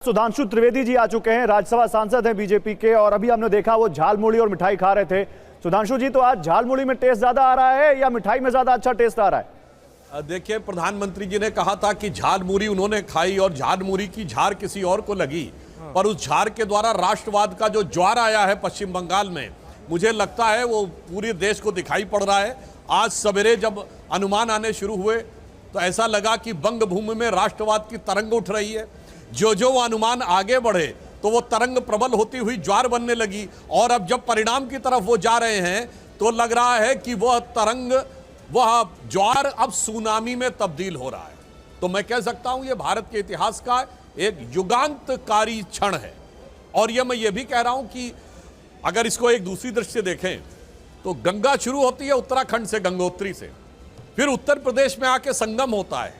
सुधांशु त्रिवेदी जी आ चुके हैं, राज्यसभा सांसद हैं बीजेपी के, और अभी हमने देखा वो झाल मुड़ी और मिठाई खा रहे थे। सुधांशु जी, तो आज झाल मुड़ी में टेस्ट ज्यादा आ रहा है या मिठाई में ज्यादा अच्छा टेस्ट आ रहा है? देखिए, प्रधानमंत्री जी ने कहा था कि झाल मुड़ी उन्होंने खाई और झाल मुड़ी की झार किसी और को लगी, पर उस झार के द्वारा राष्ट्रवाद का जो ज्वार आया है पश्चिम बंगाल में, मुझे लगता है वो पूरे देश को दिखाई पड़ रहा है। आज सवेरे जब अनुमान आने शुरू हुए तो ऐसा लगा कि बंग भूमि में राष्ट्रवाद की तरंग उठ रही है। जो जो वो अनुमान आगे बढ़े तो वो तरंग प्रबल होती हुई ज्वार बनने लगी, और अब जब परिणाम की तरफ वो जा रहे हैं तो लग रहा है कि वह तरंग, वह ज्वार अब सुनामी में तब्दील हो रहा है। तो मैं कह सकता हूं ये भारत के इतिहास का एक युगांतकारी क्षण है। और ये मैं ये भी कह रहा हूं कि अगर इसको एक दूसरी दृष्टि से देखें तो गंगा शुरू होती है उत्तराखंड से, गंगोत्री से, फिर उत्तर प्रदेश में आके संगम होता है,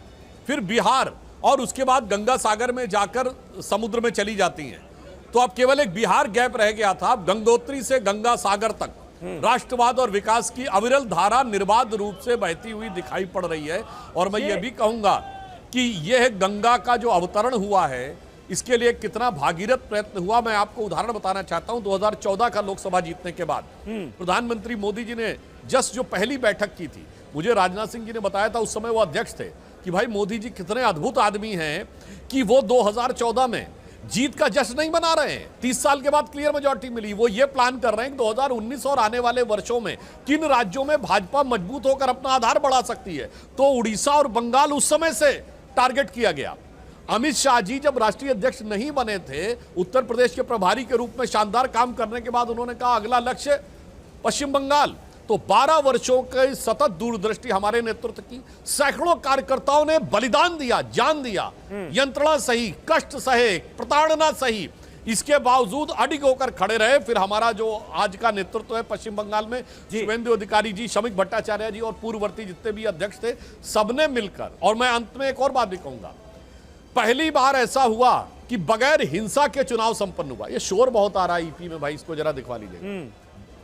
फिर बिहार, और उसके बाद गंगा सागर में जाकर समुद्र में चली जाती हैं। तो अब केवल एक बिहार गैप रह गया था। अब गंगोत्री से गंगा सागर तक राष्ट्रवाद और विकास की अविरल धारा निर्बाध रूप से बहती हुई दिखाई पड़ रही है। और मैं ये भी कहूंगा कि यह गंगा का जो अवतरण हुआ है, इसके लिए कितना भागीरथ प्रयत्न हुआ। मैं आपको उदाहरण बताना चाहता हूं। 2014 का लोकसभा जीतने के बाद प्रधानमंत्री मोदी जी ने जस्ट जो पहली बैठक की थी, मुझे राजनाथ सिंह जी ने बताया था, उस समय वो अध्यक्ष थे, कि भाई मोदी जी कितने अद्भुत आदमी हैं कि वो 2014 में जीत का जश्न नहीं मना रहे हैं। 30 साल के बाद क्लियर मेजॉरिटी मिली, वो ये प्लान कर रहे हैं कि 2019 और आने वाले वर्षों में किन राज्यों में भाजपा मजबूत होकर अपना आधार बढ़ा सकती है। तो उड़ीसा और बंगाल उस समय से टारगेट किया गया। अमित शाह जी जब राष्ट्रीय अध्यक्ष नहीं बने थे, उत्तर प्रदेश के प्रभारी के रूप में शानदार काम करने के बाद उन्होंने कहा अगला लक्ष्य पश्चिम बंगाल। तो 12 वर्षों की सतत दूरदृष्टि हमारे नेतृत्व की, सैकड़ों कार्यकर्ताओं ने बलिदान दिया, जान दिया, यंत्रणा सही, कष्ट सहे, प्रताड़ना सही, इसके बावजूद अडिग होकर खड़े रहे। फिर हमारा जो आज का नेतृत्व है पश्चिम बंगाल में, शुभेंदु अधिकारी जी, शमिक भट्टाचार्य जी और पूर्ववर्ती जितने भी अध्यक्ष थे, सबने मिलकर। और मैं अंत में एक और बात भी कहूंगा, पहली बार ऐसा हुआ कि बगैर हिंसा के चुनाव संपन्न हुआ। ये शोर बहुत आ रहा है ईपी में, भाई इसको जरा दिखवा लीजिए।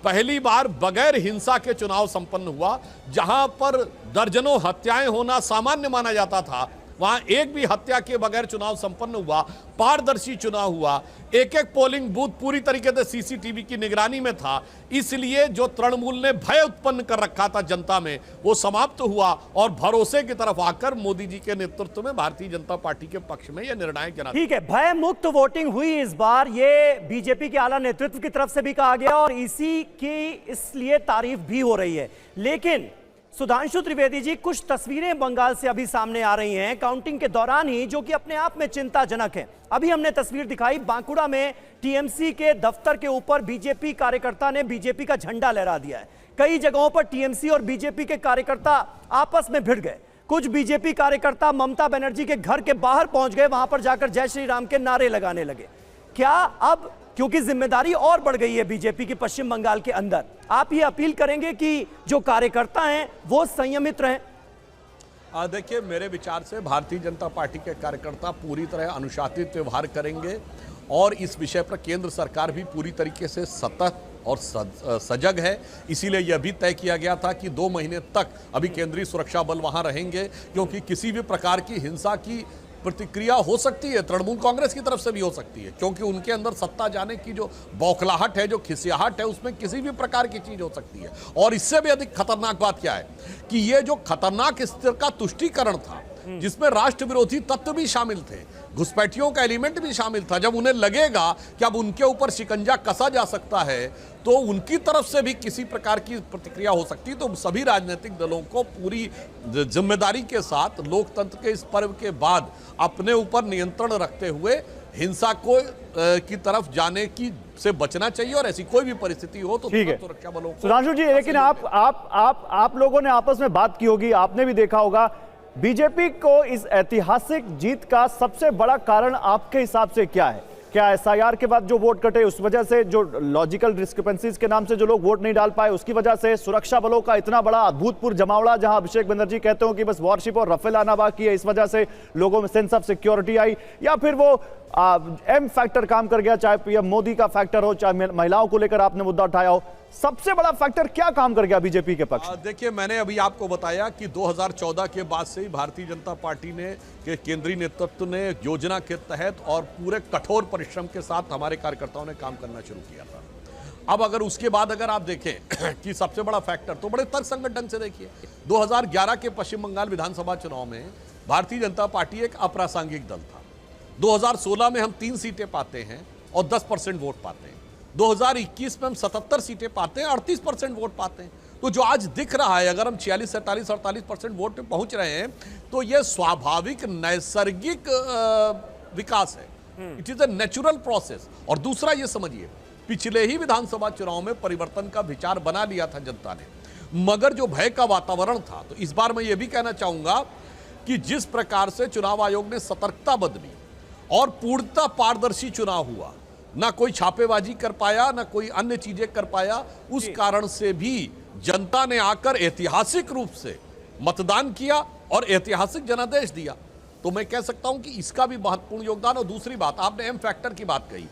पहली बार बगैर हिंसा के चुनाव संपन्न हुआ। जहां पर दर्जनों हत्याएं होना सामान्य माना जाता था, वहां एक भी हत्या के बगैर चुनाव संपन्न हुआ। पारदर्शी चुनाव हुआ। एक एक पोलिंग बूथ पूरी तरीके से सीसीटीवी की निगरानी में था। इसलिए जो तृणमूल ने भय उत्पन्न कर रखा था जनता में, वो समाप्त हुआ और भरोसे की तरफ आकर मोदी जी के नेतृत्व में भारतीय जनता पार्टी के पक्ष में यह निर्णायक जना। ठीक है, भय मुक्त वोटिंग हुई इस बार, ये बीजेपी के आला नेतृत्व की तरफ से भी कहा गया और इसी की इसलिए तारीफ भी हो रही है। लेकिन सुधांशु त्रिवेदी जी, कुछ तस्वीरें बंगाल से अभी सामने आ रही हैं काउंटिंग के दौरान ही, जो कि अपने आप में चिंताजनक है। अभी हमने तस्वीर दिखाई, बांकुड़ा में टीएमसी के दफ्तर के ऊपर बीजेपी कार्यकर्ता ने बीजेपी का झंडा लहरा दिया है। कई जगहों पर टीएमसी और बीजेपी के कार्यकर्ता आपस में भिड़ गए। कुछ बीजेपी कार्यकर्ता ममता बनर्जी के घर के बाहर पहुंच गए, वहां पर जाकर जय श्री राम के नारे लगाने लगे। क्या अब, क्योंकि जिम्मेदारी और बढ़ गई है बीजेपी की पश्चिम बंगाल के अंदर, आप ये अपील करेंगे कि जो कार्यकर्ता हैं वो संयमित रहें? देखिए, मेरे विचार से भारतीय जनता पार्टी के कार्यकर्ता पूरी तरह अनुशासित व्यवहार करेंगे और इस विषय पर केंद्र सरकार भी पूरी तरीके से सतर्क और सजग है। इसीलिए यह भी तय किया गया था कि 2 महीने तक अभी केंद्रीय सुरक्षा बल वहां रहेंगे, क्योंकि किसी भी प्रकार की हिंसा की प्रतिक्रिया हो सकती है, तृणमूल कांग्रेस की तरफ से भी हो सकती है, क्योंकि उनके अंदर सत्ता जाने की जो बौखलाहट है, जो खिसियाहट है, उसमें किसी भी प्रकार की चीज हो सकती है। और इससे भी अधिक खतरनाक बात क्या है कि ये जो खतरनाक स्तर का तुष्टीकरण था, जिसमें राष्ट्र विरोधी तत्व भी शामिल थे, घुसपैठियों का एलिमेंट भी शामिल था, जब उन्हें लगेगा कि अब उनके ऊपर शिकंजा कसा जा सकता है तो उनकी तरफ से भी किसी प्रकार की प्रतिक्रिया हो सकती है। तो सभी राजनीतिक दलों को पूरी जिम्मेदारी के साथ लोकतंत्र के इस पर्व के बाद अपने ऊपर नियंत्रण रखते हुए हिंसा को की तरफ जाने की से बचना चाहिए, और ऐसी कोई भी परिस्थिति हो तो सुरक्षा बलों को। सुधांशु जी, लेकिन आप लोगों ने आपस में बात की होगी, आपने भी देखा होगा, बीजेपी को इस ऐतिहासिक जीत का सबसे बड़ा कारण आपके हिसाब से क्या है? क्या एसआईआर के बाद जो वोट कटे उस वजह से, जो लॉजिकल डिस्क्रिपेंसीज के नाम से जो लोग वोट नहीं डाल पाए उसकी वजह से, सुरक्षा बलों का इतना बड़ा अभूतपूर्व जमावड़ा, जहां अभिषेक बनर्जी कहते हो कि बस वॉरशिप और राफेल आना बाकी है, इस वजह से लोगों में सेंस ऑफ सिक्योरिटी आई, या फिर वो एम फैक्टर काम कर गया, चाहे पीएम मोदी का फैक्टर हो, चाहे महिलाओं को लेकर आपने मुद्दा उठाया हो, सबसे बड़ा फैक्टर क्या काम कर गया बीजेपी के पक्ष? देखिए, मैंने अभी आपको बताया कि 2014 के बाद से ही भारतीय जनता पार्टी ने के केंद्रीय नेतृत्व ने योजना के तहत और पूरे कठोर परिश्रम के साथ हमारे कार्यकर्ताओं ने काम करना शुरू किया था। अब अगर उसके बाद अगर आप देखें कि सबसे बड़ा फैक्टर, तो बड़े तर्कसंगत ढंग से देखिए, 2011 के पश्चिम बंगाल विधानसभा चुनाव में भारतीय जनता पार्टी एक अप्रासंगिक दल था। 2016 में हम 3 सीटें पाते हैं और 10% वोट पाते हैं। 2021 में हम 77 सीटें पाते हैं, 38% वोट पाते हैं। तो जो आज दिख रहा है, अगर हम 46, 47, 48% वोट पे पहुंच रहे हैं, तो यह स्वाभाविक नैसर्गिक विकास है। It is a natural process. और दूसरा ये समझिए, पिछले ही विधानसभा चुनाव में परिवर्तन का विचार बना लिया था जनता ने, मगर जो भय का वातावरण था, तो इस बार मैं ये भी कहना चाहूंगा कि जिस प्रकार से चुनाव आयोग ने सतर्कता बदली और पूर्णतः पारदर्शी चुनाव हुआ, ना कोई छापेबाजी कर पाया, ना कोई अन्य चीजें कर पाया, उस कारण से भी जनता ने आकर ऐतिहासिक रूप से मतदान किया और ऐतिहासिक जनादेश दिया। तो मैं कह सकता हूं कि इसका भी महत्वपूर्ण योगदान। और दूसरी बात, आपने एम फैक्टर की बात कही,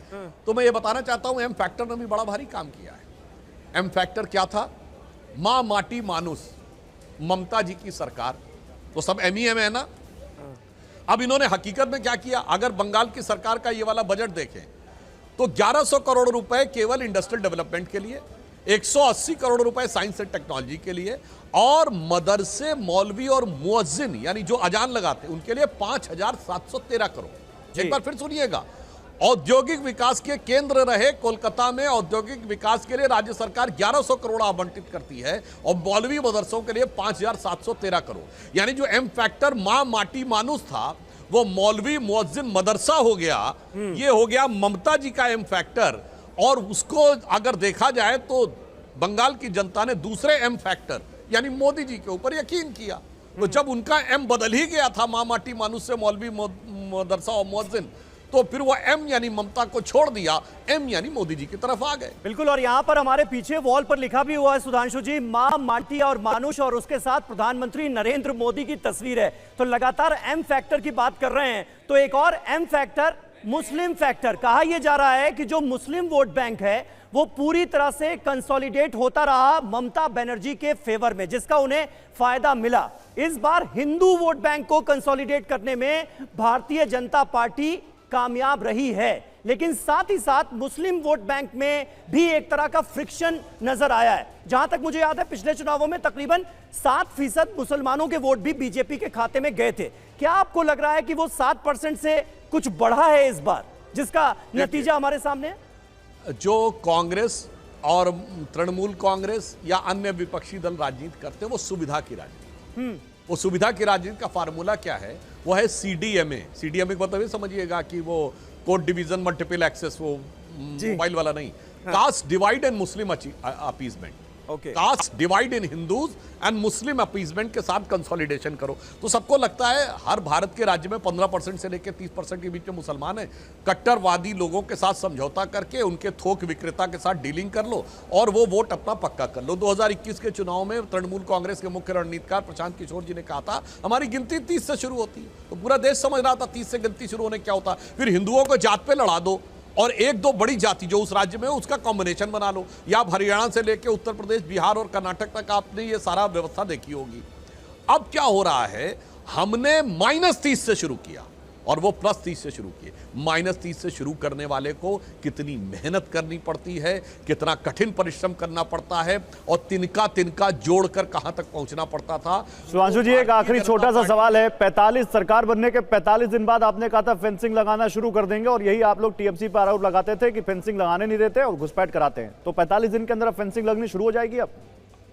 तो मैं ये बताना चाहता हूं, एम फैक्टर ने भी बड़ा भारी काम किया है। एम फैक्टर क्या था? मां माटी मानुस, ममता जी की सरकार, तो सब एमईएम है ना। अब इन्होंने हकीकत में क्या किया? अगर बंगाल की सरकार का ये वाला बजट देखें तो 1100 करोड़ रुपए केवल इंडस्ट्रियल डेवलपमेंट के लिए, 180 करोड़ रुपए साइंस एंड टेक्नोलॉजी के लिए, और मदरसे, मौलवी और मुअज्जिन यानी जो अजान लगाते उनके लिए 5713 करोड़। एक बार फिर सुनिएगा, औद्योगिक विकास के केंद्र रहे कोलकाता में औद्योगिक विकास के लिए राज्य सरकार 1100 करोड़ आवंटित करती है, और मौलवी मदरसों के लिए 5713 करोड़। यानी जो एम फैक्टर मां माटी मानुस था, वो मौलवी मुअज्जिन मदरसा हो गया, ये हो गया ममता जी का एम फैक्टर। और उसको अगर देखा जाए तो बंगाल की जनता ने दूसरे एम फैक्टर यानी मोदी जी के ऊपर यकीन किया। तो जब उनका एम बदल ही गया था, मां माटी मानुस से मौलवी मदरसा और मुअज्जिन, तो फिर वो एम यानी ममता को छोड़ दिया, एम यानी मोदी जी की तरफ आ गए। बिल्कुल। और यहां पर हमारे पीछे वॉल पर लिखा भी हुआ है सुधांशु जी, मां माटी और मानुष, और उसके साथ प्रधानमंत्री नरेंद्र मोदी की तस्वीर है। तो लगातार एम फैक्टर की बात कर रहे हैं, तो एक और एम फैक्टर मुस्लिम फैक्टर। कहा यह जा रहा है कि जो मुस्लिम वोट बैंक है वो पूरी तरह से कंसोलिडेट होता रहा ममता बनर्जी के फेवर में, जिसका उन्हें फायदा मिला। इस बार हिंदू वोट बैंक को कंसोलिडेट करने में भारतीय जनता पार्टी कामयाब रही है, लेकिन साथ ही साथ मुस्लिम वोट बैंक में भी एक तरह का फ्रिक्शन नजर आया है। जहां तक मुझे याद है, पिछले चुनावों में तकरीबन 7% मुसलमानों के वोट भी बीजेपी के खाते में गए थे। क्या आपको लग रहा है कि वो 7% से कुछ बढ़ा है इस बार, जिसका नतीजा हमारे सामने है? जो कांग्रेस और तृणमूल कांग्रेस या अन्य विपक्षी दल राजनीति करते हैं, वो सुविधा की राजनीति। वो सुविधा की राजनीति का फार्मूला क्या है? वो है सीडीएमए। सीडीएमए का मतलब ये समझिएगा कि वो कोड डिवीजन मल्टीपल एक्सेस, वो मोबाइल वाला नहीं, caste divide and Muslim appeasement. Caste divide in Hindus and Muslim appeasement के साथ कंसोलिडेशन करो। तो सबको लगता है हर भारत के राज्य में 15% से लेकर 30% के बीच में मुसलमान है। कट्टरवादी लोगों के साथ समझौता करके उनके थोक विक्रेता के साथ डीलिंग कर लो और वो वोट अपना पक्का कर लो। 2021 के चुनाव में तृणमूल कांग्रेस के मुख्य रणनीतिकार प्रशांत किशोर जी ने कहा था, हमारी गिनती 30 से शुरू होती है। तो पूरा देश समझ रहा था 30 से गिनती शुरू होने क्या होता, फिर हिंदुओं को जात पे लड़ा दो और एक दो बड़ी जाति जो उस राज्य में है उसका कॉम्बिनेशन बना लो। या आप हरियाणा से लेकर उत्तर प्रदेश, बिहार और कर्नाटक तक आपने ये सारा व्यवस्था देखी होगी। अब क्या हो रहा है, हमने -30 से शुरू किया और वो +30 से शुरू किए। -30 से शुरू करने वाले को कितनी मेहनत करनी पड़ती है, कितना कठिन परिश्रम करना पड़ता है और तिनका तिनका जोड़कर कहां तक पहुंचना पड़ता था। सुधांशु जी, एक आखिरी छोटा सा सवाल है। 45 सरकार बनने के 45 दिन बाद आपने कहा था फेंसिंग लगाना शुरू कर देंगे, और यही आप लोग टीएमसी पर आरोप लगाते थे कि फेंसिंग लगाने नहीं देते और घुसपैठ कराते हैं। तो 45 दिन के अंदर फेंसिंग लगनी शुरू हो जाएगी? अब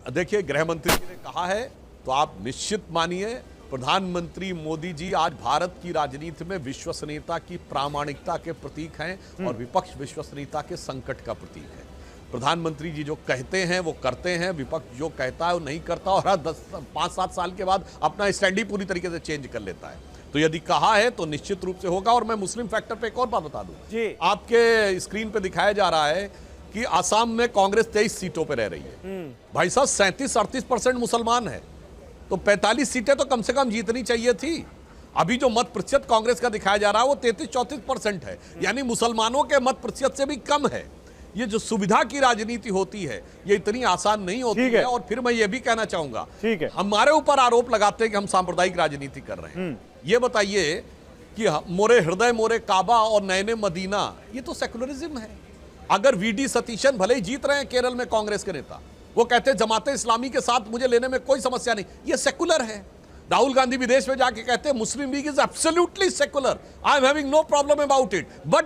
देखिए, गृह मंत्री जी ने कहा है तो आप निश्चित मानिए, प्रधानमंत्री मोदी जी आज भारत की राजनीति में विश्वसनीयता की प्रामाणिकता के प्रतीक हैं और विपक्ष विश्वसनीयता के संकट का प्रतीक है। प्रधानमंत्री जी जो कहते हैं वो करते हैं, विपक्ष जो कहता है वो नहीं करता और हर 5-7 साल के बाद अपना स्टैंड ही पूरी तरीके से चेंज कर लेता है। तो यदि कहा है तो निश्चित रूप से होगा। और मैं मुस्लिम फैक्टर पे एक और बात बता दूं, आपके स्क्रीन पे दिखाया जा रहा है कि आसाम में कांग्रेस 23 सीटों पर रह रही है। भाई साहब, 37-38% मुसलमान है, तो 45 सीटें तो कम से कम जीतनी चाहिए थी। अभी जो मत प्रतिशत कांग्रेस का दिखाया जा रहा है वो 33-34% है, यानी मुसलमानों के मत प्रतिशत से भी कम है। ये जो सुविधा की राजनीति होती है ये इतनी आसान नहीं होती है। और फिर मैं ये भी कहना चाहूंगा, ठीक है, हमारे ऊपर आरोप लगाते हैं कि हम सांप्रदायिक राजनीति कर रहे हैं। ये बताइए कि मोरे हृदय मोरे काबा और नैने मदीना, ये तो सेकुलरिज्म है। अगर वीडी सतीशन भले ही जीत रहे हैं केरल में कांग्रेस के नेता, वो कहते हैं जमाते इस्लामी के साथ मुझे लेने में कोई समस्या नहीं, ये सेकुलर है। राहुल गांधी विदेश में जाके कहते हैं Muslim League is absolutely secular, I am having no problem about it, but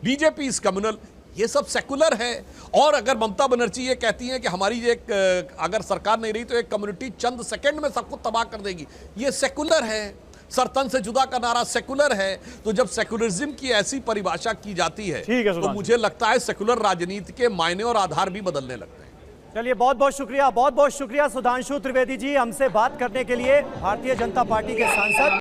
BJP is communal, ये सब सेकुलर है। और अगर ममता बनर्जी ये कहती हैं कि हमारी एक अगर सरकार नहीं रही तो एक कम्युनिटी चंद सेकंड में सबको तबाह कर देगी, ये सेकुलर है। सरतन से जुदा का नारा सेकुलर है। तो जब सेकुलरिज्म की ऐसी परिभाषा की जाती है तो मुझे लगता है सेकुलर राजनीति के मायने और आधार भी बदलने लगते हैं। चलिए, बहुत बहुत शुक्रिया सुधांशु त्रिवेदी जी हमसे बात करने के लिए, भारतीय जनता पार्टी के सांसद।